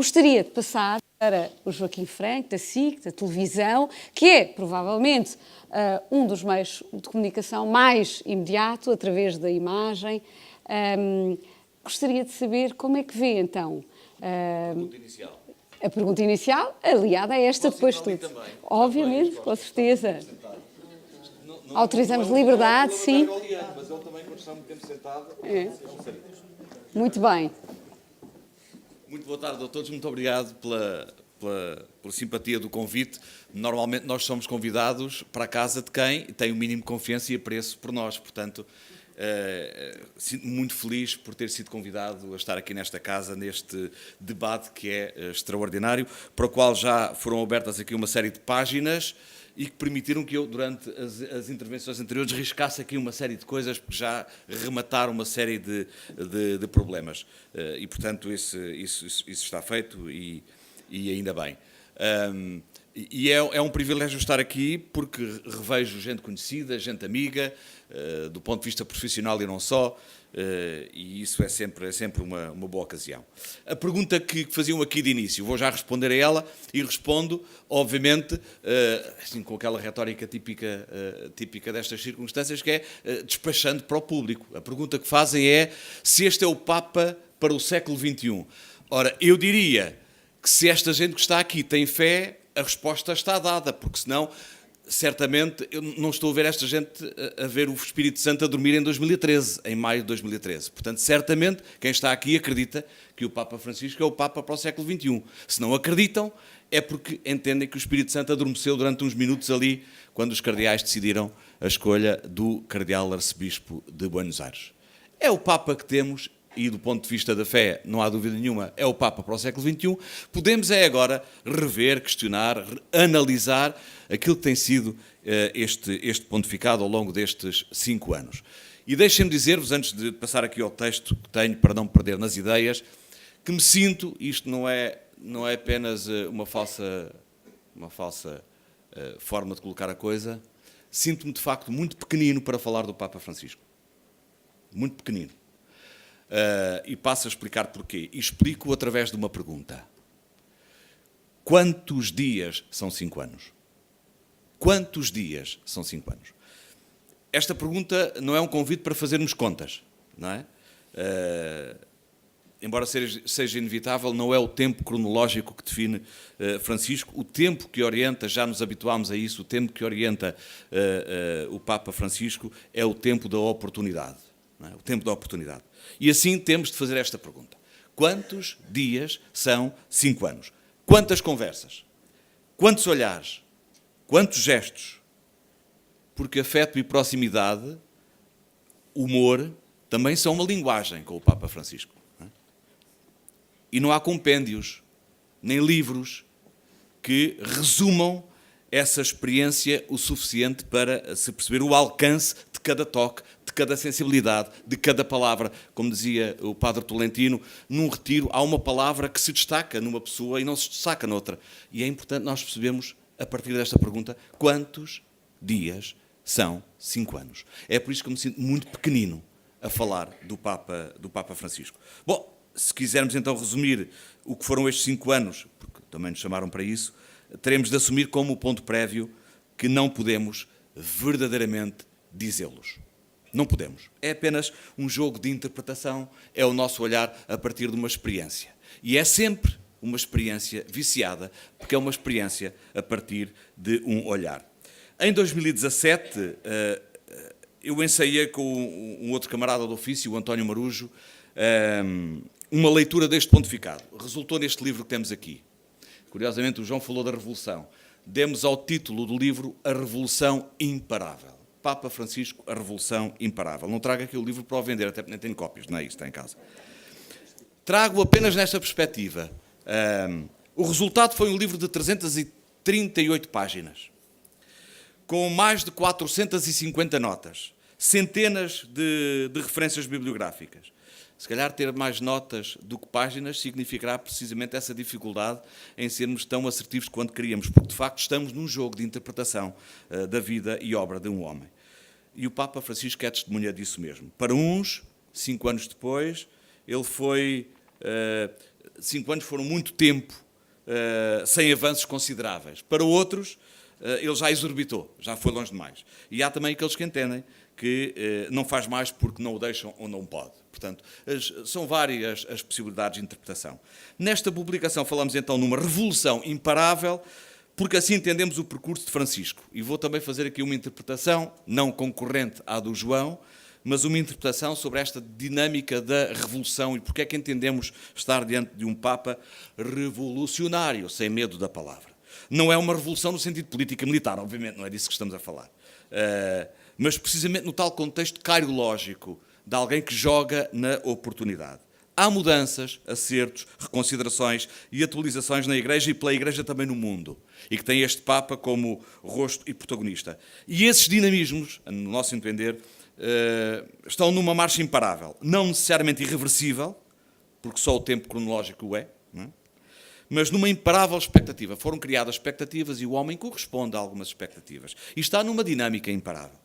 Gostaria de passar para o Joaquim Franco, da SIC, da televisão, que é, provavelmente, um dos meios de comunicação mais imediato, através da imagem. Gostaria de saber como é que vê, então, a pergunta inicial, aliada a esta depois de tudo. Obviamente, com certeza. Autorizamos liberdade, sim. Mas ele também, quando está muito tempo sentado, Muito bem. Muito boa tarde a todos, muito obrigado pela simpatia do convite. Normalmente nós somos convidados para a casa de quem tem o mínimo de confiança e apreço por nós, portanto, sinto-me muito feliz por ter sido convidado a estar aqui nesta casa, neste debate que é extraordinário, para o qual já foram abertas aqui uma série de páginas e que permitiram que eu, durante as intervenções anteriores, riscasse aqui uma série de coisas, porque já remataram uma série de problemas. E, portanto, isso está feito e ainda bem. E é um privilégio estar aqui, porque revejo gente conhecida, gente amiga, do ponto de vista profissional e não só, e isso é sempre uma boa ocasião. A pergunta que faziam aqui de início, vou já responder a ela e respondo, obviamente, assim, com aquela retórica típica destas circunstâncias, que é despachando para o público. A pergunta que fazem é se este é o Papa para o século XXI. Ora, eu diria que se esta gente que está aqui tem fé, a resposta está dada, porque senão, certamente, eu não estou a ver esta gente a ver o Espírito Santo a dormir em 2013, em maio de 2013. Portanto, certamente, quem está aqui acredita que o Papa Francisco é o Papa para o século XXI. Se não acreditam, é porque entendem que o Espírito Santo adormeceu durante uns minutos ali, quando os cardeais decidiram a escolha do cardeal arcebispo de Buenos Aires. É o Papa que temos. E do ponto de vista da fé, não há dúvida nenhuma, é o Papa para o século XXI, podemos agora rever, questionar, analisar aquilo que tem sido este pontificado ao longo destes 5 anos. E deixem-me dizer-vos, antes de passar aqui ao texto que tenho, para não me perder nas ideias, que me sinto, isto não é apenas uma falsa forma de colocar a coisa, sinto-me de facto muito pequenino para falar do Papa Francisco. Muito pequenino. E passo a explicar porquê. E explico através de uma pergunta. Quantos dias são 5 anos? Quantos dias são 5 anos? Esta pergunta não é um convite para fazermos contas, não é? Embora seja inevitável, não é o tempo cronológico que define Francisco. O tempo que orienta, já nos habituámos a isso, o tempo que orienta o Papa Francisco é o tempo da oportunidade. Não é? O tempo da oportunidade. E assim temos de fazer esta pergunta. Quantos dias são 5 anos? Quantas conversas? Quantos olhares? Quantos gestos? Porque afeto e proximidade, humor, também são uma linguagem com o Papa Francisco. Não é? E não há compêndios, nem livros, que resumam essa experiência o suficiente para se perceber o alcance de cada toque, de cada sensibilidade, de cada palavra. Como dizia o Padre Tolentino, num retiro há uma palavra que se destaca numa pessoa e não se destaca noutra. E é importante nós percebermos, a partir desta pergunta, quantos dias são 5 anos. É por isso que eu me sinto muito pequenino a falar do Papa Francisco. Bom, se quisermos então resumir o que foram estes 5 anos, porque também nos chamaram para isso, teremos de assumir como ponto prévio que não podemos verdadeiramente dizê-los. Não podemos. É apenas um jogo de interpretação, é o nosso olhar a partir de uma experiência. E é sempre uma experiência viciada, porque é uma experiência a partir de um olhar. Em 2017, eu ensaiei com um outro camarada do ofício, o António Marujo, uma leitura deste pontificado. Resultou neste livro que temos aqui. Curiosamente, o João falou da Revolução. Demos ao título do livro A Revolução Imparável. Papa Francisco, A Revolução Imparável. Não trago aqui o livro para o vender, até nem tenho cópias, não é isso, está em casa. Trago apenas nesta perspectiva. O resultado foi um livro de 338 páginas, com mais de 450 notas, centenas de referências bibliográficas. Se calhar ter mais notas do que páginas significará precisamente essa dificuldade em sermos tão assertivos quanto queríamos, porque de facto estamos num jogo de interpretação da vida e obra de um homem. E o Papa Francisco é testemunha disso mesmo. Para uns, 5 anos depois, ele foi 5 anos foram muito tempo sem avanços consideráveis. Para outros, ele já exorbitou, já foi longe demais. E há também aqueles que entendem que não faz mais porque não o deixam ou não pode. Portanto, são várias as possibilidades de interpretação. Nesta publicação falamos então numa revolução imparável, porque assim entendemos o percurso de Francisco. E vou também fazer aqui uma interpretação, não concorrente à do João, mas uma interpretação sobre esta dinâmica da revolução e porque é que entendemos estar diante de um Papa revolucionário, sem medo da palavra. Não é uma revolução no sentido político e militar, obviamente, não é disso que estamos a falar. Mas precisamente no tal contexto cariológico de alguém que joga na oportunidade. Há mudanças, acertos, reconsiderações e atualizações na Igreja e pela Igreja também no mundo, e que tem este Papa como rosto e protagonista. E esses dinamismos, no nosso entender, estão numa marcha imparável, não necessariamente irreversível, porque só o tempo cronológico o é, não é? Mas numa imparável expectativa. Foram criadas expectativas e o homem corresponde a algumas expectativas. E está numa dinâmica imparável.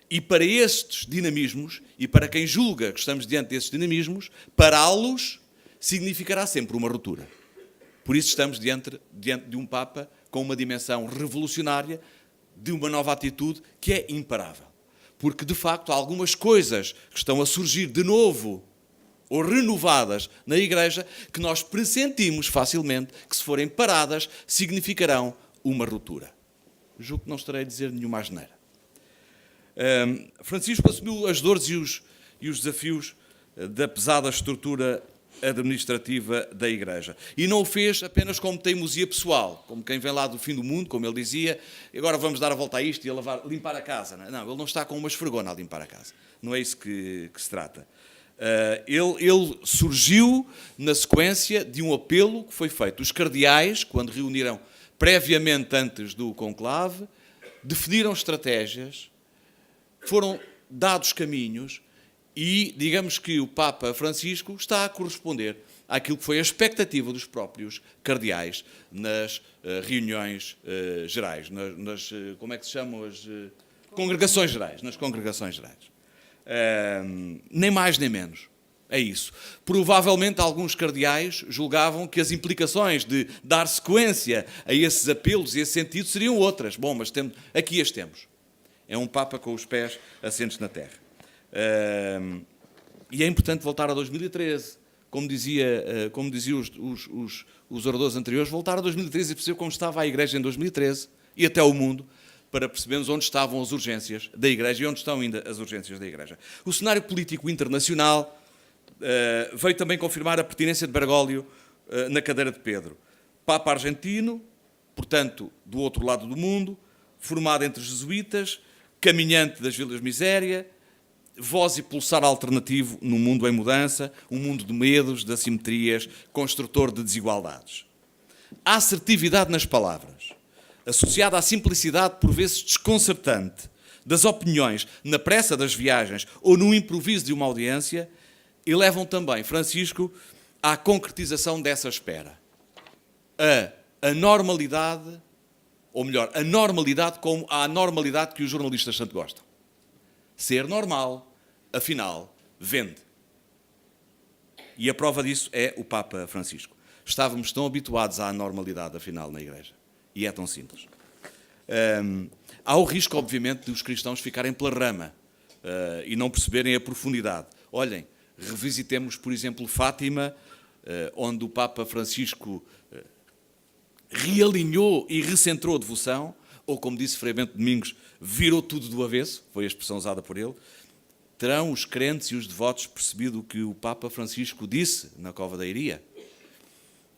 E para estes dinamismos, e para quem julga que estamos diante desses dinamismos, pará-los significará sempre uma ruptura. Por isso estamos diante de um Papa com uma dimensão revolucionária, de uma nova atitude que é imparável. Porque, de facto, há algumas coisas que estão a surgir de novo, ou renovadas na Igreja, que nós pressentimos facilmente que, se forem paradas, significarão uma ruptura. Julgo que não estarei a dizer nenhuma asneira. Francisco assumiu as dores e os desafios da pesada estrutura administrativa da Igreja. E não o fez apenas como teimosia pessoal, como quem vem lá do fim do mundo, como ele dizia, agora vamos dar a volta a isto e a limpar a casa. Não, ele não está com uma esfregona a limpar a casa. Não é isso que se trata. Ele surgiu na sequência de um apelo que foi feito. Os cardeais, quando reuniram previamente antes do conclave, definiram estratégias, foram dados caminhos e, digamos que o Papa Francisco está a corresponder àquilo que foi a expectativa dos próprios cardeais nas reuniões gerais, como é que se chamam as congregações gerais, nas congregações gerais. Nem mais nem menos. É isso. Provavelmente alguns cardeais julgavam que as implicações de dar sequência a esses apelos e esse sentido seriam outras. Bom, mas aqui as temos. É um Papa com os pés assentes na terra. E é importante voltar a 2013. Como diziam os oradores anteriores, voltar a 2013 e perceber como estava a Igreja em 2013 e até o mundo, para percebermos onde estavam as urgências da Igreja e onde estão ainda as urgências da Igreja. O cenário político internacional veio também confirmar a pertinência de Bergoglio na cadeira de Pedro. Papa argentino, portanto, do outro lado do mundo, formado entre jesuítas, caminhante das vilas miséria, voz e pulsar alternativo num mundo em mudança, um mundo de medos, de assimetrias, construtor de desigualdades. A assertividade nas palavras, associada à simplicidade por vezes desconcertante das opiniões na pressa das viagens ou no improviso de uma audiência, elevam também Francisco à concretização dessa espera. A normalidade, ou melhor, a normalidade como a anormalidade que os jornalistas tanto gostam. Ser normal, afinal, vende. E a prova disso é o Papa Francisco. Estávamos tão habituados à anormalidade, afinal, na Igreja. E é tão simples. Há o risco, obviamente, de os cristãos ficarem pela rama e não perceberem a profundidade. Olhem, revisitemos, por exemplo, Fátima, onde o Papa Francisco realinhou e recentrou a devoção, ou como disse Frei Bento Domingos, virou tudo do avesso, foi a expressão usada por ele. Terão os crentes e os devotos percebido o que o Papa Francisco disse na Cova da Iria?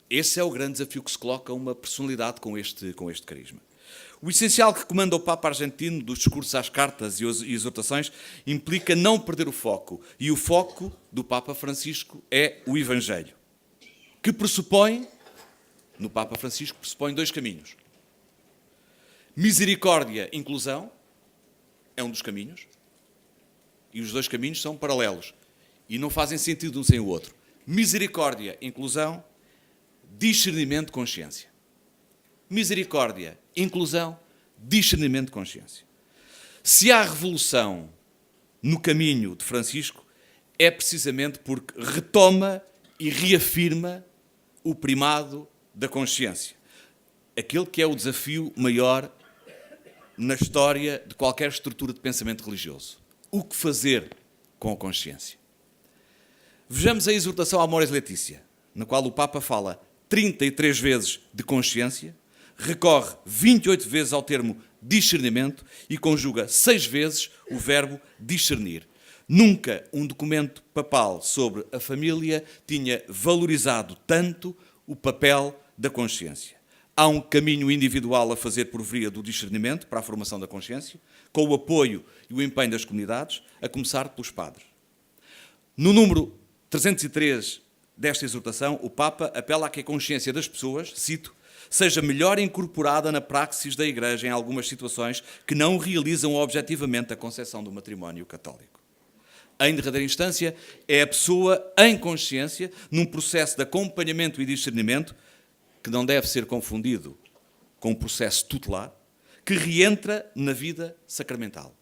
Esse é o grande desafio que se coloca a uma personalidade com este carisma. O essencial que comanda o Papa argentino dos discursos às cartas e exortações implica não perder o foco. E o foco do Papa Francisco é o Evangelho, que pressupõe, no Papa Francisco, pressupõe 2 caminhos. Misericórdia, inclusão, é um dos caminhos. E os 2 caminhos são paralelos. E não fazem sentido um sem o outro. Misericórdia, inclusão, discernimento de consciência. Misericórdia, inclusão, discernimento de consciência. Se há revolução no caminho de Francisco, é precisamente porque retoma e reafirma o primado da consciência. Aquele que é o desafio maior na história de qualquer estrutura de pensamento religioso. O que fazer com a consciência? Vejamos a exortação à Amoris Laetitia, na qual o Papa fala 33 vezes de consciência, recorre 28 vezes ao termo discernimento e conjuga 6 vezes o verbo discernir. Nunca um documento papal sobre a família tinha valorizado tanto o papel da consciência. Há um caminho individual a fazer por via do discernimento para a formação da consciência, com o apoio e o empenho das comunidades, a começar pelos padres. No número 303 desta exortação, o Papa apela a que a consciência das pessoas, cito, seja melhor incorporada na praxis da Igreja em algumas situações que não realizam objetivamente a concepção do matrimónio católico. Em derradeira instância, é a pessoa em consciência, num processo de acompanhamento e discernimento, que não deve ser confundido com um processo tutelar, que reentra na vida sacramental.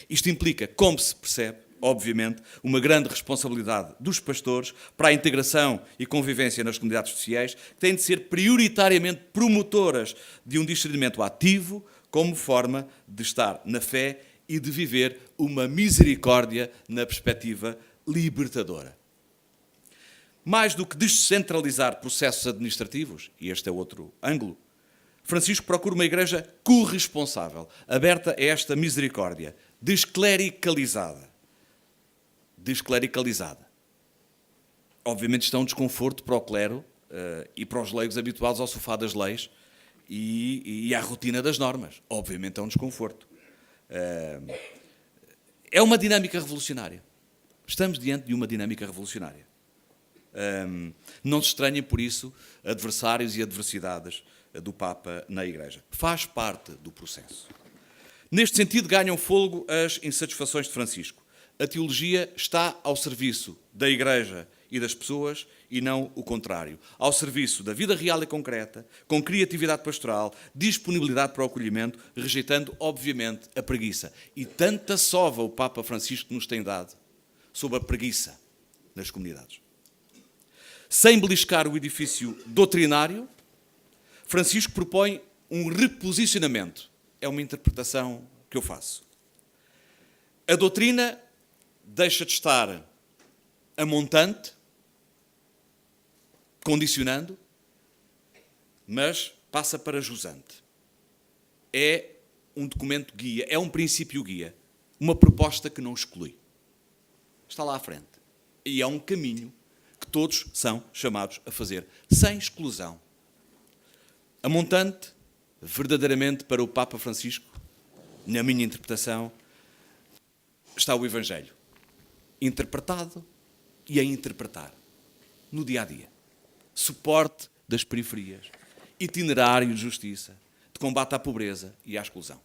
Isto implica, como se percebe, obviamente, uma grande responsabilidade dos pastores para a integração e convivência nas comunidades de fiéis, que têm de ser prioritariamente promotoras de um discernimento ativo, como forma de estar na fé e de viver uma misericórdia na perspectiva libertadora. Mais do que descentralizar processos administrativos, e este é outro ângulo, Francisco procura uma igreja corresponsável, aberta a esta misericórdia, desclericalizada. Desclericalizada. Obviamente isto é um desconforto para o clero e para os leigos habituados ao sofá das leis e à rotina das normas. Obviamente é um desconforto. É uma dinâmica revolucionária. Estamos diante de uma dinâmica revolucionária. Não se estranhem, por isso, adversários e adversidades do Papa na Igreja. Faz parte do processo. Neste sentido, ganham fôlego as insatisfações de Francisco. A teologia está ao serviço da Igreja e das pessoas e não o contrário. Ao serviço da vida real e concreta, com criatividade pastoral, disponibilidade para o acolhimento, rejeitando, obviamente, a preguiça. E tanta sova o Papa Francisco nos tem dado sobre a preguiça nas comunidades. Sem beliscar o edifício doutrinário, Francisco propõe um reposicionamento. É uma interpretação que eu faço. A doutrina deixa de estar a montante, condicionando, mas passa para jusante. É um documento guia, é um princípio guia, uma proposta que não exclui. Está lá à frente. E é um caminho que todos são chamados a fazer, sem exclusão. A montante, verdadeiramente, para o Papa Francisco, na minha interpretação, está o Evangelho. Interpretado e a interpretar, no dia-a-dia. Suporte das periferias, itinerário de justiça, de combate à pobreza e à exclusão.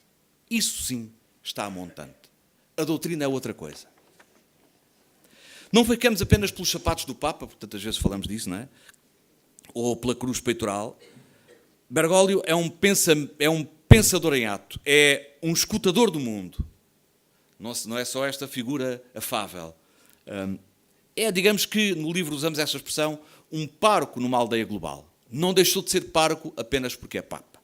Isso sim está a montante. A doutrina é outra coisa. Não ficamos apenas pelos sapatos do Papa, porque tantas vezes falamos disso, não é? Ou pela cruz peitoral. Bergoglio é um pensador em ato, é um escutador do mundo. Não é só esta figura afável. É, digamos que, no livro usamos esta expressão, um pároco numa aldeia global. Não deixou de ser pároco apenas porque é Papa.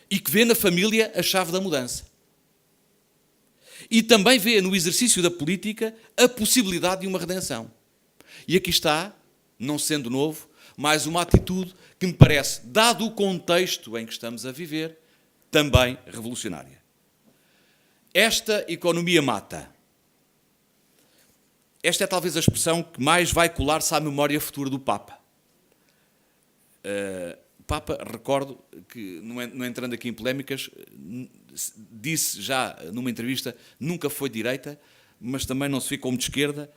E que vê na família a chave da mudança. E também vê no exercício da política a possibilidade de uma redenção. E aqui está, não sendo novo, mais uma atitude que me parece, dado o contexto em que estamos a viver, também revolucionária. Esta economia mata. Esta é talvez a expressão que mais vai colar-se à memória futura do Papa. O Papa, recordo que, não entrando aqui em polémicas, disse já numa entrevista, nunca foi de direita, mas também não se vê como de esquerda,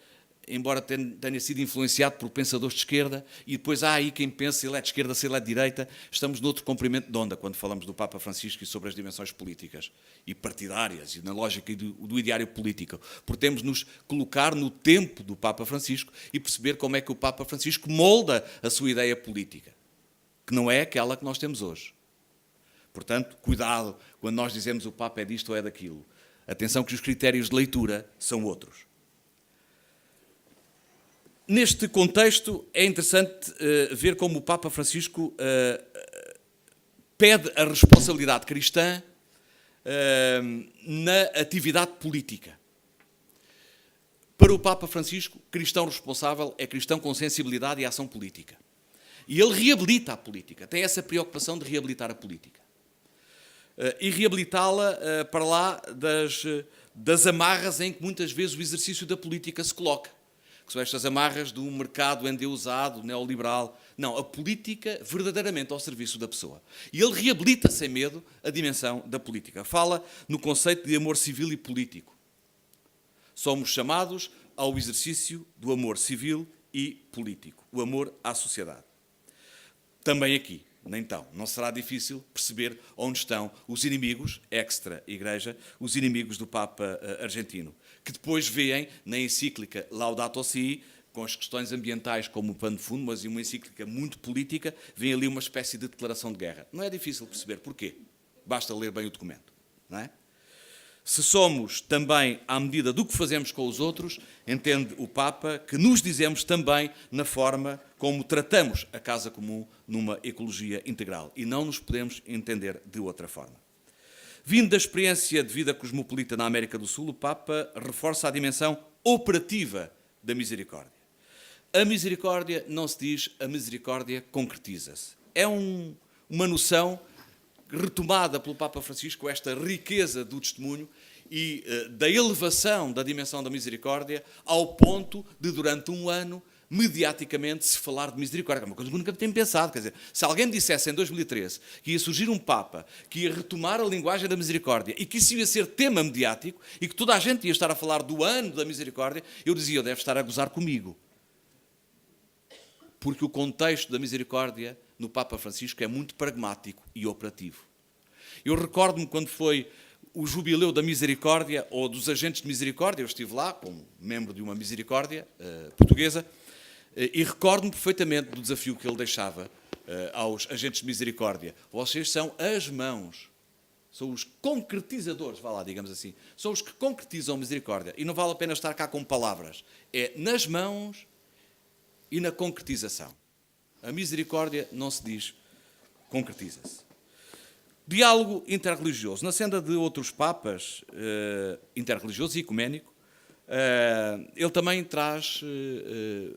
embora tenha sido influenciado por pensadores de esquerda, e depois há aí quem pensa se ele é de esquerda, se ele é de direita. Estamos noutro comprimento de onda quando falamos do Papa Francisco e sobre as dimensões políticas e partidárias e na lógica do ideário político. Porque temos de nos colocar no tempo do Papa Francisco e perceber como é que o Papa Francisco molda a sua ideia política, que não é aquela que nós temos hoje. Portanto, cuidado quando nós dizemos o Papa é disto ou é daquilo. Atenção que os critérios de leitura são outros. Neste contexto, é interessante ver como o Papa Francisco pede a responsabilidade cristã na atividade política. Para o Papa Francisco, cristão responsável é cristão com sensibilidade e ação política. E ele reabilita a política, tem essa preocupação de reabilitar a política. E reabilitá-la para lá das amarras em que muitas vezes o exercício da política se coloca. Que são estas amarras do mercado endeusado, neoliberal. Não, a política verdadeiramente ao serviço da pessoa. E ele reabilita sem medo a dimensão da política. Fala no conceito de amor civil e político. Somos chamados ao exercício do amor civil e político. O amor à sociedade. Também aqui, então, não será difícil perceber onde estão os inimigos, extra-igreja, os inimigos do Papa argentino, que depois veem na encíclica Laudato Si, com as questões ambientais como o pano de fundo, mas uma encíclica muito política, vem ali uma espécie de declaração de guerra. Não é difícil perceber porquê. Basta ler bem o documento, não é? Se somos também à medida do que fazemos com os outros, entende o Papa que nos dizemos também na forma como tratamos a casa comum numa ecologia integral. E não nos podemos entender de outra forma. Vindo da experiência de vida cosmopolita na América do Sul, o Papa reforça a dimensão operativa da misericórdia. A misericórdia não se diz, a misericórdia concretiza-se. É uma noção retomada pelo Papa Francisco, esta riqueza do testemunho e da elevação da dimensão da misericórdia ao ponto de, durante um ano, mediaticamente se falar de misericórdia. É uma coisa que eu nunca tinha pensado. Quer dizer, se alguém me dissesse em 2013 que ia surgir um Papa que ia retomar a linguagem da misericórdia e que isso ia ser tema mediático e que toda a gente ia estar a falar do ano da misericórdia, eu dizia, deve estar a gozar comigo. Porque o contexto da misericórdia no Papa Francisco é muito pragmático e operativo. Eu recordo-me quando foi o jubileu da misericórdia ou dos agentes de misericórdia, eu estive lá como membro de uma misericórdia portuguesa e recordo-me perfeitamente do desafio que ele deixava aos agentes de misericórdia. Vocês são as mãos, são os concretizadores, vá lá, digamos assim, são os que concretizam a misericórdia. E não vale a pena estar cá com palavras, é nas mãos e na concretização. A misericórdia não se diz, concretiza-se. Diálogo interreligioso. Na senda de outros papas, interreligioso e ecuménico, ele também traz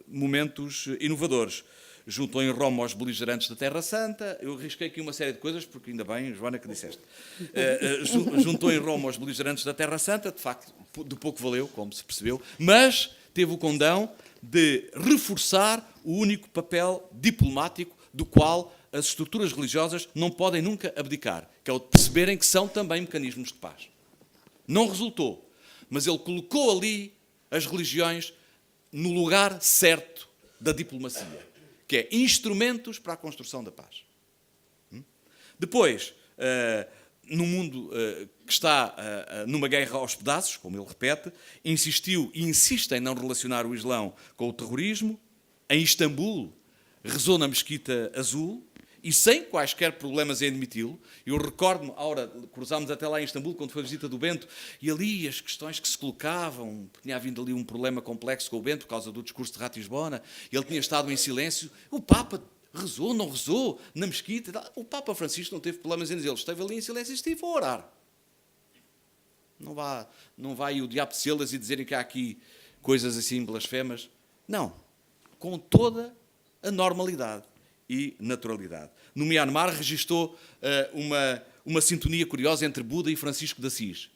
momentos inovadores. Juntou em Roma os beligerantes da Terra Santa. Eu arrisquei aqui uma série de coisas, porque ainda bem, Joana, que disseste. Juntou em Roma os beligerantes da Terra Santa, de facto, de pouco valeu, como se percebeu, mas teve o condão de reforçar o único papel diplomático do qual as estruturas religiosas não podem nunca abdicar, que é o de perceberem que são também mecanismos de paz. Não resultou, mas ele colocou ali as religiões no lugar certo da diplomacia, que é instrumentos para a construção da paz. Depois, num mundo que está numa guerra aos pedaços, como ele repete, insistiu e insiste em não relacionar o Islão com o terrorismo. Em Istambul, rezou na Mesquita Azul, e sem quaisquer problemas em admiti-lo. Eu recordo-me, cruzámos até lá em Istambul, quando foi a visita do Bento, e ali as questões que se colocavam, tinha havido ali um problema complexo com o Bento, por causa do discurso de Ratisbona, ele tinha estado em silêncio, o Papa rezou, não rezou, na Mesquita, o Papa Francisco não teve problemas em dizer, ele esteve ali em silêncio e esteve a orar. Não vai o diabo de e dizerem que há aqui coisas assim blasfemas. Não, com toda a normalidade e naturalidade. No Myanmar registou uma sintonia curiosa entre Buda e Francisco de Assis.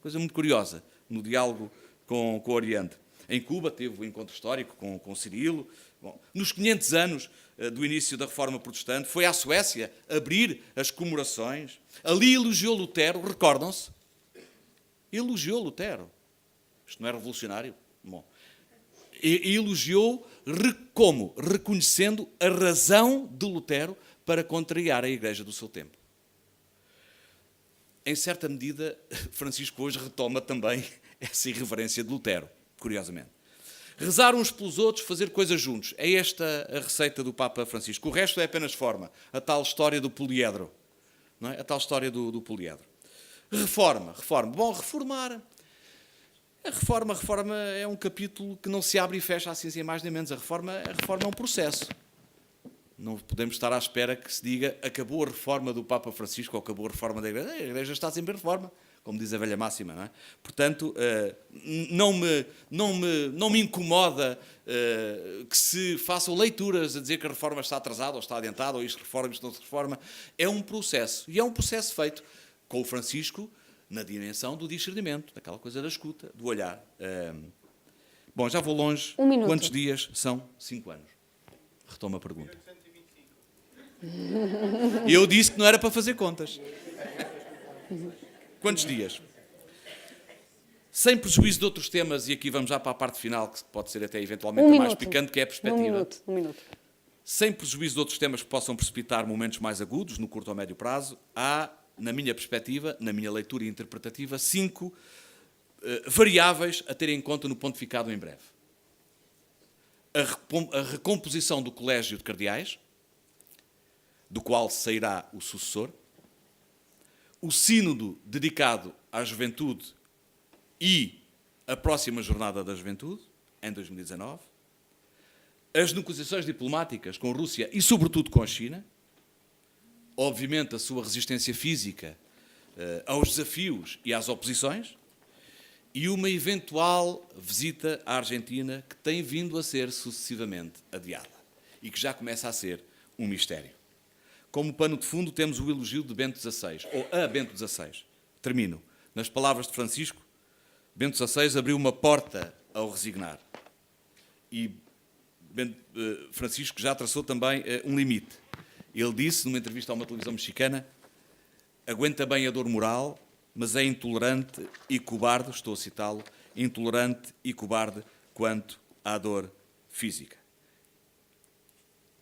Coisa muito curiosa no diálogo com o Oriente. Em Cuba teve o encontro histórico com Cirilo. Bom, nos 500 anos do início da Reforma Protestante, foi à Suécia abrir as comemorações. Ali elogiou Lutero, recordam-se? Elogiou Lutero. Isto não é revolucionário? Bom. E elogiou como? Reconhecendo a razão de Lutero para contrariar a Igreja do seu tempo. Em certa medida, Francisco hoje retoma também essa irreverência de Lutero, curiosamente. Rezar uns pelos outros, fazer coisas juntos. É esta a receita do Papa Francisco. O resto é apenas forma. A tal história do poliedro. Não é? A tal história do poliedro. Reforma. Bom, reformar. A reforma é um capítulo que não se abre e fecha assim sem mais nem menos. A reforma é um processo. Não podemos estar à espera que se diga acabou a reforma do Papa Francisco ou acabou a reforma da Igreja. A Igreja está sempre em reforma, como diz a velha máxima, não é? Portanto, não me incomoda que se façam leituras a dizer que a reforma está atrasada ou está adiantada, ou isto reforma, isto não se reforma. É um processo. E é um processo feito com o Francisco na dimensão do discernimento, daquela coisa da escuta, do olhar. Bom, já vou longe. Um minuto. Quantos dias são 5 anos? Retomo a pergunta. Eu disse que não era para fazer contas. Quantos dias? Sem prejuízo de outros temas, e aqui vamos já para a parte final, que pode ser até eventualmente a mais picante, que é a perspectiva. Um minuto. Sem prejuízo de outros temas que possam precipitar momentos mais agudos, no curto ou médio prazo, há, na minha perspectiva, na minha leitura interpretativa, 5 variáveis a ter em conta no ponto ficado em breve. A recomposição do Colégio de Cardeais, do qual sairá o sucessor, o sínodo dedicado à juventude e a próxima Jornada da Juventude, em 2019, as negociações diplomáticas com a Rússia e, sobretudo, com a China, obviamente a sua resistência física aos desafios e às oposições, e uma eventual visita à Argentina que tem vindo a ser sucessivamente adiada e que já começa a ser um mistério. Como pano de fundo temos o elogio de Bento XVI, ou a Bento XVI. Termino. Nas palavras de Francisco, Bento XVI abriu uma porta ao resignar. E Francisco já traçou também um limite. Ele disse, numa entrevista a uma televisão mexicana, aguenta bem a dor moral, mas é intolerante e cobarde, estou a citá-lo, intolerante e cobarde quanto à dor física.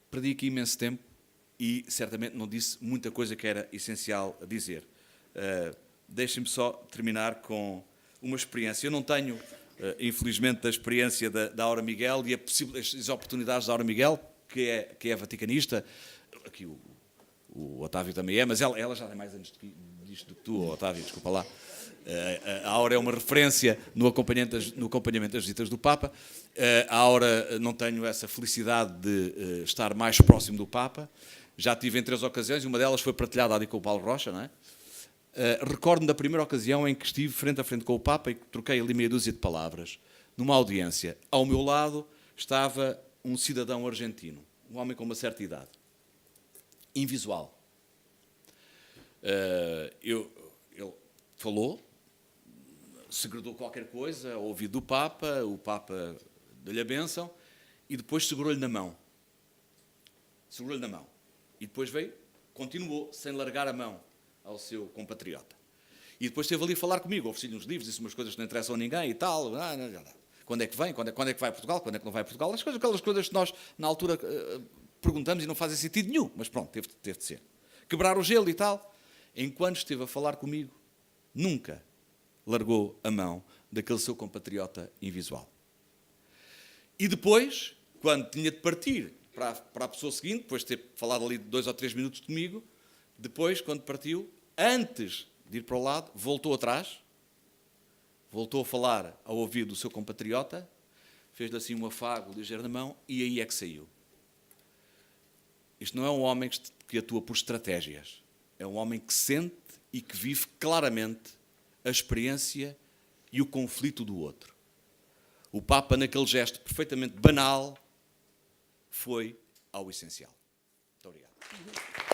Perdi aqui imenso tempo e certamente não disse muita coisa que era essencial a dizer. Deixem-me só terminar com uma experiência. Eu não tenho, infelizmente, a experiência da Aura Miguel e as oportunidades da Aura Miguel, que é vaticanista. Aqui o Otávio também é, mas ela já tem mais anos disto do que tu, Otávio, desculpa lá. A Aura é uma referência no acompanhamento das visitas do Papa. A Aura, não tenho essa felicidade de estar mais próximo do Papa. Já tive em 3 ocasiões, e uma delas foi partilhada ali com o Paulo Rocha, não é? Recordo-me da primeira ocasião em que estive frente a frente com o Papa e troquei ali meia dúzia de palavras, numa audiência. Ao meu lado estava um cidadão argentino, um homem com uma certa idade, invisual. Ele falou, segredou qualquer coisa ao ouvido do Papa, o Papa deu-lhe a bênção e depois segurou-lhe na mão. Segurou-lhe na mão. E depois continuou, sem largar a mão ao seu compatriota. E depois esteve ali a falar comigo, ofereci-lhe uns livros, disse umas coisas que não interessam a ninguém e tal. Quando é que vem? Quando é que vai a Portugal? Quando é que não vai a Portugal? Aquelas coisas que nós, na altura, perguntamos e não fazem sentido nenhum. Mas pronto, teve de ser. Quebrar o gelo e tal. Enquanto esteve a falar comigo, nunca largou a mão daquele seu compatriota invisual. E depois, quando tinha de partir para a pessoa seguinte, depois de ter falado ali 2 ou 3 minutos comigo, depois, quando partiu, antes de ir para o lado, voltou atrás, voltou a falar ao ouvido do seu compatriota, fez-lhe assim um afago ligeiro na mão e aí é que saiu. Isto não é um homem que atua por estratégias. É um homem que sente e que vive claramente a experiência e o conflito do outro. O Papa, naquele gesto perfeitamente banal, foi ao essencial. Muito obrigado.